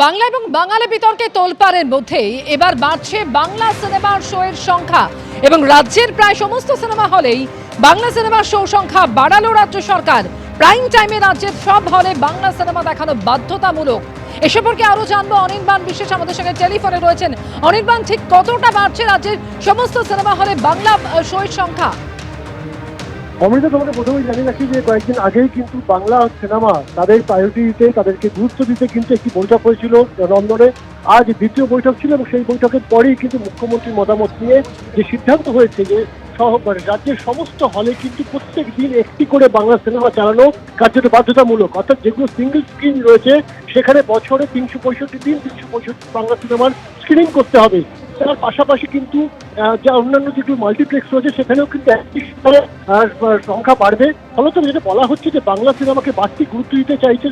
বাংলা এবং বাঙালি বিতর্কে তোলপাড়ের মধ্যেই এবার বাড়ছে বাংলা সিনেমার শোয়ের সংখ্যা এবং রাজ্যের প্রায় সমস্ত সিনেমা হলেই বাংলা সিনেমার শো সংখ্যা বাড়ালো রাজ্য সরকার। প্রাইম টাইমে রাজ্যের সব হলে বাংলা সিনেমা দেখানো বাধ্যতামূলক। এ সম্পর্কে আরো জানবো, অনির্বাণ বিশেষ আমাদের সঙ্গে টেলিফোনে রয়েছেন। অনির্বাণ, ঠিক কতটা বাড়ছে রাজ্যের সমস্ত সিনেমা হলে বাংলা শোয়ের সংখ্যা? অমৃতা, তোমাকে প্রথমেই জানিয়ে রাখি যে কয়েকদিন আগেই কিন্তু বাংলা সিনেমা তাদের প্রায়োরিটি দিতে, তাদেরকে গুরুত্ব দিতে কিন্তু একটি বৈঠক হয়েছিল লন্ডনে। আজ দ্বিতীয় বৈঠক ছিল এবং সেই বৈঠকের পরেই কিন্তু মুখ্যমন্ত্রীর মতামত নিয়ে যে সিদ্ধান্ত হয়েছে যে রাজ্যের সমস্ত হলে কিন্তু প্রত্যেক দিন একটি করে বাংলা সিনেমা চালানো কার্যত বাধ্যতামূলক। অর্থাৎ যেগুলো সিঙ্গেল স্ক্রিন রয়েছে সেখানে বছরে 365 দিন 365 বাংলা সিনেমার স্ক্রিনিং করতে হবে। তার পাশাপাশি কিন্তু যা অন্যান্য যেগুলো মাল্টিপ্লেক্স রয়েছে সেখানেও কিন্তু একটি সংখ্যা বাড়বে। ফলত যেটা বলা হচ্ছে যে বাংলা সিনেমাকে বাড়তি গুরুত্ব দিতে চাইছে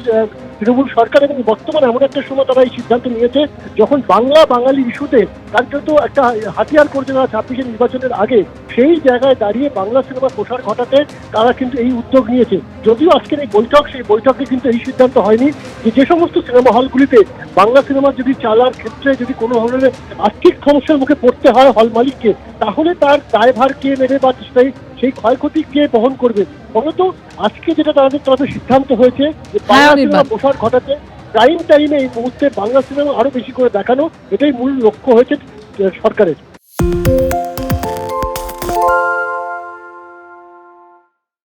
তৃণমূল সরকার, এবং বর্তমানে এমন একটা সময় তারা এই সিদ্ধান্ত নিয়েছে যখন বাংলা বাঙালি ইস্যুতে কার্যত একটা হাতিয়ার করছে না 26 নির্বাচনের আগে, সেই জায়গায় দাঁড়িয়ে বাংলা সিনেমা প্রসার ঘটাতে তারা কিন্তু এই উদ্যোগ নিয়েছে। যদিও আজকের এই বৈঠক, সেই বৈঠকে কিন্তু এই সিদ্ধান্ত হয়নি যে সমস্ত সিনেমা হলগুলিতে বাংলা সিনেমা যদি চালার ক্ষেত্রে যদি কোনো ধরনের আর্থিক সমস্যার মুখে পড়তে হয় হল মালিককে, তাহলে তার দায়ভার কে নেবে বা সেই ক্ষয়ক্ষতি কে বহন করবে। ফলত আজকে যেটা তাদের সিদ্ধান্ত হয়েছে যে বাংলা সিনেমা প্রসার ঘটাতে প্রাইম টাইমে এই মুহূর্তে বাংলা সিনেমা আরো বেশি করে দেখানো, এটাই মূল লক্ষ্য হয়েছে সরকারের।